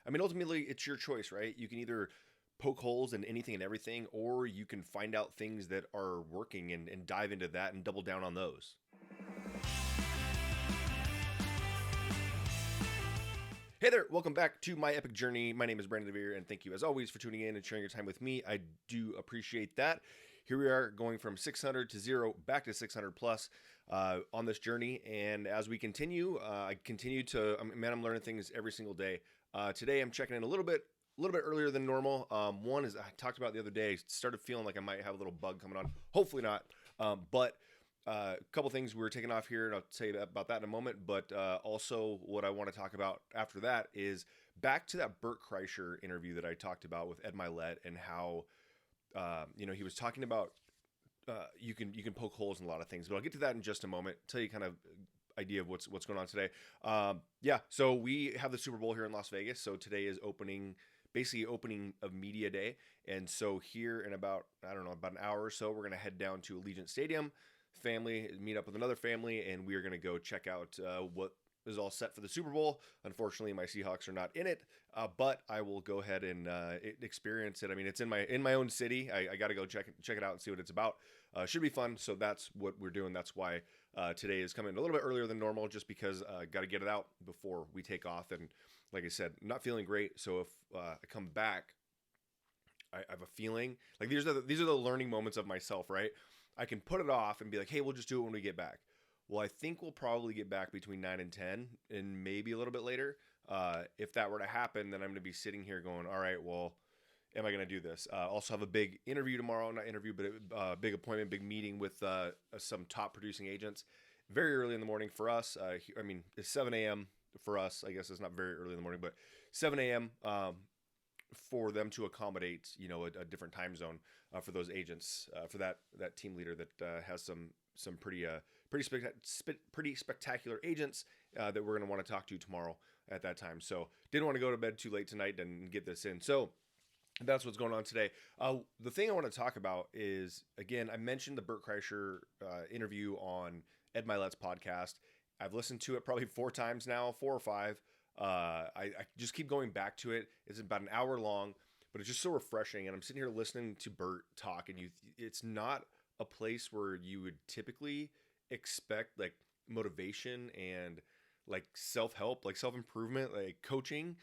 I mean, ultimately, it's your choice, right? You can either poke holes in anything and everything, or you can find out things that are working and dive into that and double down on those. Hey there, welcome back to my Epique Journey. My name is Brandon DeVere, and thank you as always for tuning in and sharing your time with me. I do appreciate that. Here we are going from 600 to 0 back to 600 plus on this journey, and as we continue, I'm learning things every single day. Today I'm checking in a little bit earlier than normal. One is I talked about the other day, started feeling like I might have a little bug coming on. Hopefully not, but a couple things we were taking off here, and I'll tell you about that in a moment. But also, what I want to talk about after that is back to that Bert Kreischer interview that I talked about with Ed Milet, and how he was talking about you can poke holes in a lot of things. But I'll get to that in just a moment. Tell you kind of idea of what's going on today. So we have the Super Bowl here in Las Vegas. So today is basically opening of media day, and so here in about an hour or so, we're going to head down to Allegiant Stadium. Meet up with another family, and we are going to go check out what is all set for the Super Bowl. Unfortunately, my Seahawks are not in it, but I will go ahead and experience it. I mean, it's in my own city. I got to go check it out and see what it's about. Should be fun. So that's what we're doing. That's why today is coming a little bit earlier than normal, just because I got to get it out before we take off. And like I said, not feeling great. So if I come back, I have a feeling like these are the learning moments of myself, right? I can put it off and be like, hey, we'll just do it when we get back. Well, I think we'll probably get back between 9 and 10 and maybe a little bit later. If that were to happen, then I'm going to be sitting here going, all right, well, am I going to do this? Also have a big interview tomorrow, not interview, but a big appointment, big meeting with some top producing agents very early in the morning for us. It's 7 a.m. for us. I guess it's not very early in the morning, but 7 a.m. For them to accommodate, a different time zone for those agents, for that team leader that has some pretty spectacular agents that we're going to want to talk to tomorrow at that time. So didn't want to go to bed too late tonight and get this in. So that's what's going on today. The thing I want to talk about is, again, I mentioned the Bert Kreischer interview on Ed Milet's podcast. I've listened to it probably 4 times now, 4 or 5. I just keep going back to it. It's about an hour long, but it's just so refreshing. And I'm sitting here listening to Bert talk, and it's not a place where you would typically expect like motivation and like self-help, like self-improvement, like coaching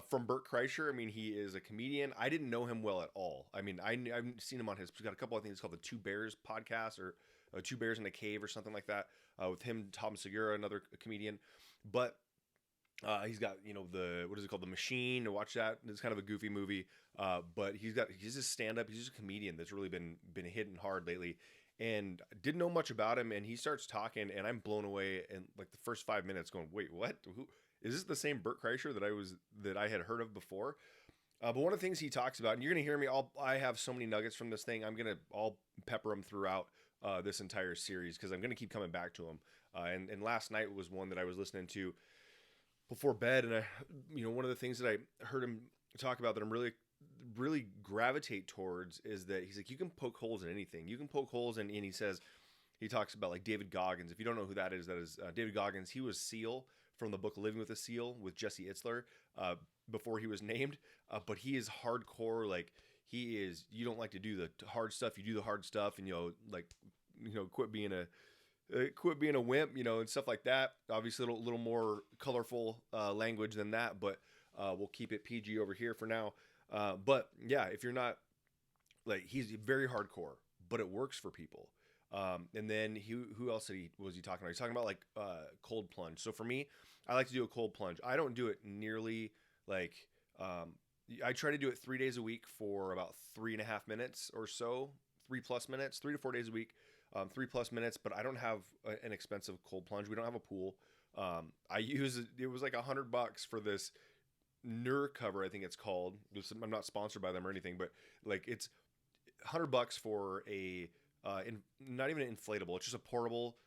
from Bert Kreischer. I mean, he is a comedian. I didn't know him well at all. I mean, I've seen him on he's got a couple, I think it's called the Two Bears podcast, or Two Bears in a Cave or something like that, with him, Tom Segura, another comedian. But he's got, what is it called? The Machine, to watch that. It's kind of a goofy movie. But he's just stand-up. He's just a comedian that's really been hitting hard lately. And didn't know much about him. And he starts talking, and I'm blown away. And like the first 5 minutes going, wait, what? Who is this? The same Bert Kreischer that I had heard of before? But one of the things he talks about, and you're going to hear me, I have so many nuggets from this thing. I'll pepper them throughout this entire series, because I'm going to keep coming back to them. And last night was one that I was listening to before bed, and one of the things that I heard him talk about that I'm really gravitate towards is that he's like, you can poke holes in anything. You can poke holes in, and he talks about like David Goggins. If you don't know who that is David Goggins. He was SEAL from the book Living with a SEAL with Jesse Itzler before he was named. But he is hardcore. Like he is. You don't like to do the hard stuff. You do the hard stuff, and quit being a wimp, and stuff like that. Obviously, a little more colorful language than that, but we'll keep it PG over here for now. But yeah, if you're not like, he's very hardcore, but it works for people. And then who else was he talking about? He's talking about like cold plunge. So for me, I like to do a cold plunge. I don't do it nearly like I try to do it 3 days a week for about 3.5 minutes or so, 3+ minutes, 3 to 4 days a week. 3+ minutes, but I don't have an expensive cold plunge. We don't have a pool. It was like $100 for this Nur cover, I think it's called. I'm not sponsored by them or anything, but like it's $100 for not even an inflatable. It's just a portable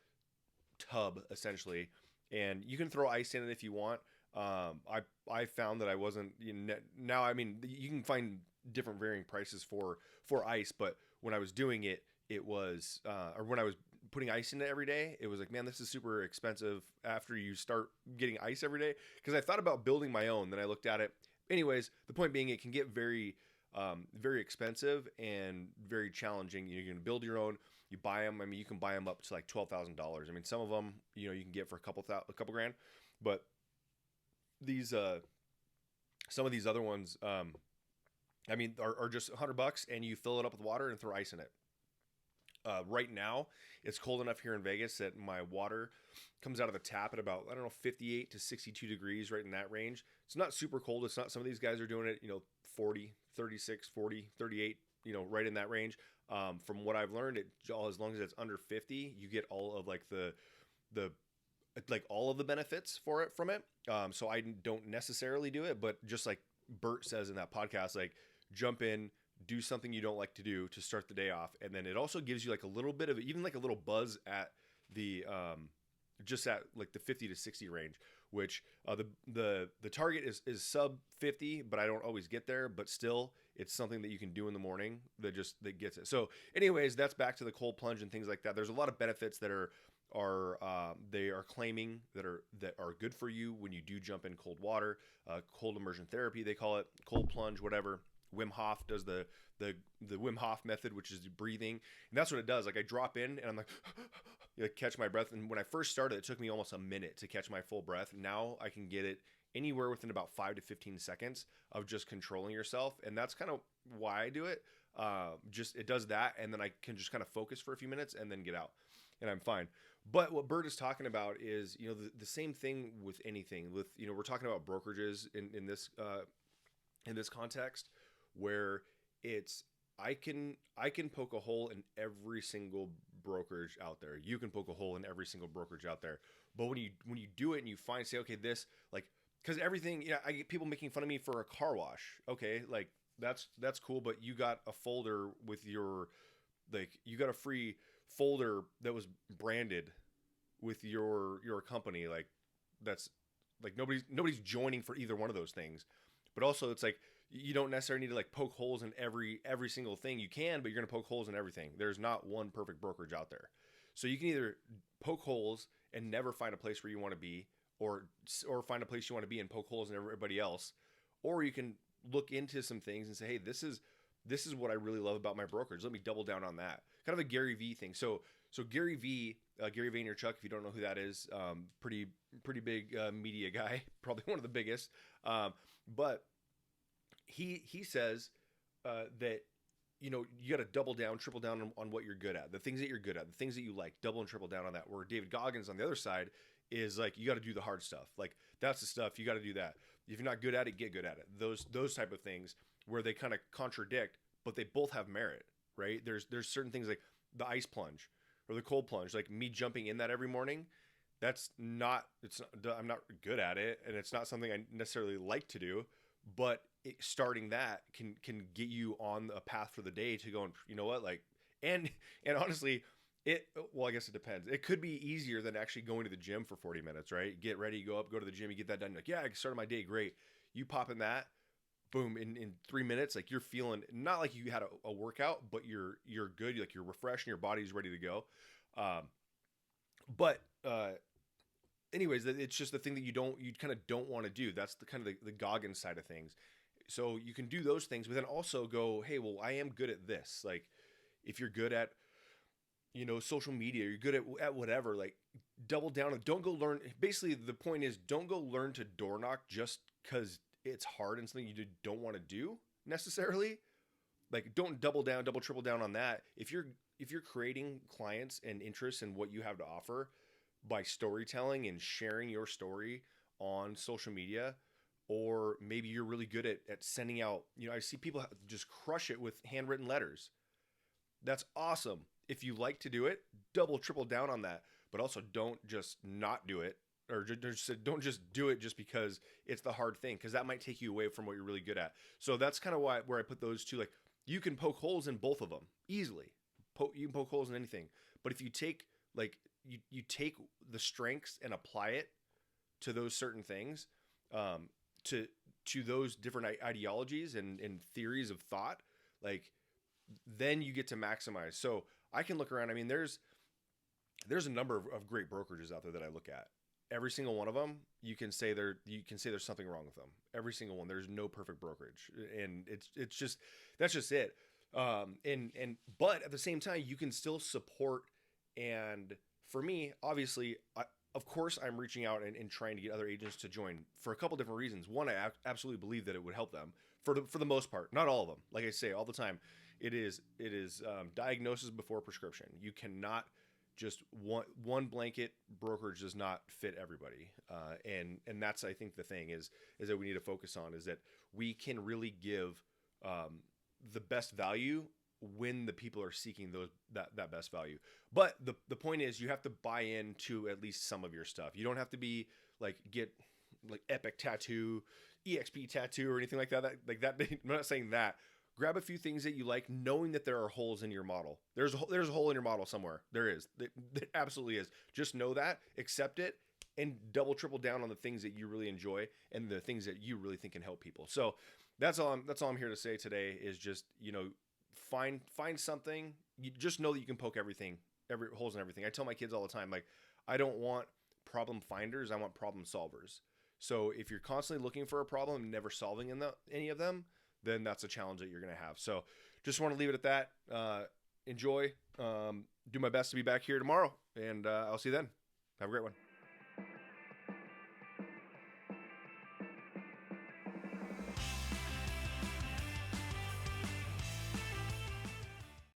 tub essentially, and you can throw ice in it if you want. I found that I wasn't. Now I mean, you can find different varying prices for ice, but when I was doing it, it was, or when I was putting ice in it every day, it was like, man, this is super expensive after you start getting ice every day. Because I thought about building my own. Then I looked at it. anyways, the point being, it can get very expensive and very challenging. You're going to build your own. You buy them. I mean, you can buy them up to like $12,000. I mean, some of them, you can get for a couple grand, but these some of these other ones, I mean, are just $100, and you fill it up with water and throw ice in it. Right now, it's cold enough here in Vegas that my water comes out of the tap at about, 58 to 62 degrees, right in that range. It's not super cold. It's not, some of these guys are doing it, 40, 36, 40, 38, right in that range. From what I've learned, as long as it's under 50, you get all of like all of the benefits from it. So I don't necessarily do it, but just like Bert says in that podcast, like jump in, do something you don't like to do to start the day off. And then it also gives you like a little bit of, even like a little buzz at the, just at like the 50 to 60 range, which the target is sub 50, but I don't always get there, but still it's something that you can do in the morning that gets it. So anyways, that's back to the cold plunge and things like that. There's a lot of benefits that they are claiming that are good for you when you do jump in cold water, cold immersion therapy, they call it, cold plunge, whatever. Wim Hof does the Wim Hof method, which is breathing, and that's what it does. Like I drop in and I'm like, catch my breath. And when I first started, it took me almost a minute to catch my full breath. Now I can get it anywhere within about 5 to 15 seconds of just controlling yourself, and that's kind of why I do it. Just it does that, and then I can just kind of focus for a few minutes and then get out, and I'm fine. But what Bert is talking about is, the same thing with anything. With we're talking about brokerages in this context, where it's I can poke a hole in every single brokerage out there. You can poke a hole in every single brokerage out there. But when you do it and you say, okay, this, like, because everything, I get people making fun of me for a car wash. Okay, like that's cool, but you got a folder with you got a free folder that was branded with your company. Like that's like nobody's joining for either one of those things. But also it's like, you don't necessarily need to like poke holes in every single thing. You can, but you're going to poke holes in everything. There's not one perfect brokerage out there. So you can either poke holes and never find a place where you want to be, or find a place you want to be and poke holes in everybody else, or you can look into some things and say, hey, this is what I really love about my brokerage. Let me double down on that. Kind of a Gary V thing. So Gary Vaynerchuk, if you don't know who that is, pretty big media guy, probably one of the biggest. But he says that you got to double down, triple down on what you're good at, the things that you're good at, the things that you like, double and triple down on that. Where David Goggins on the other side is like, you got to do the hard stuff. Like that's the stuff you got to do that. If you're not good at it, get good at it. Those type of things where they kind of contradict, but they both have merit, right? There's certain things like the ice plunge or the cold plunge, like me jumping in that every morning. I'm not good at it, and it's not something I necessarily like to do, but starting that can get you on a path for the day to go, and you know what, like, and honestly, I guess it depends. It could be easier than actually going to the gym for 40 minutes, right? Get ready, go to the gym, you get that done. Like, yeah, I started my day great. You pop in that, boom, in 3 minutes, like you're feeling not like you had a workout, but you're good. You're refreshed and your body's ready to go. Anyways, it's just the thing that you kind of don't want to do. That's the kind of the Goggins side of things. So you can do those things, but then also go, hey, well, I am good at this. Like if you're good at, social media, you're good at whatever, like double down and don't go learn. Basically the point is, don't go learn to door knock just because it's hard and something you don't want to do necessarily. Like don't double, triple down on that. If you're creating clients and interest in what you have to offer by storytelling and sharing your story on social media, or maybe you're really good at sending out, I see people just crush it with handwritten letters. That's awesome. If you like to do it, double, triple down on that, but also don't just not do it, or don't just do it just because it's the hard thing, because that might take you away from what you're really good at. So that's kind of where I put those two. Like you can poke holes in both of them easily. You can poke holes in anything, but if you take you take the strengths and apply it to those certain things, to those different ideologies and theories of thought, like then you get to maximize. So I can look around. I mean, there's a number of great brokerages out there that I look at. every single one of them, you can say there's something wrong with them. Every single one. There's no perfect brokerage, and it's just that's just it. But at the same time, you can still support. And for me, obviously, of course, I'm reaching out and trying to get other agents to join for a couple different reasons. One, I absolutely believe that it would help them for the most part. Not all of them. Like I say all the time, it is diagnosis before prescription. You cannot just one blanket brokerage does not fit everybody. And that's, I think, the thing is that we need to focus on is that we can really give the best value when the people are seeking that best value. But the point is, you have to buy into at least some of your stuff. You don't have to be get Epique tattoo, EXP tattoo, or anything like that. I'm not saying that. Grab a few things that you like, knowing that there are holes in your model. There's a hole in your model somewhere. There is. There absolutely is. Just know that, accept it, and double, triple down on the things that you really enjoy and the things that you really think can help people. So that's all I'm here to say today is just, find something. You just know that you can poke every holes in everything. I tell my kids all the time, I don't want problem finders. I want problem solvers. So if you're constantly looking for a problem and never solving any of them, then that's a challenge that you're going to have. So just want to leave it at that. Enjoy. Do my best to be back here tomorrow, and I'll see you then. Have a great one.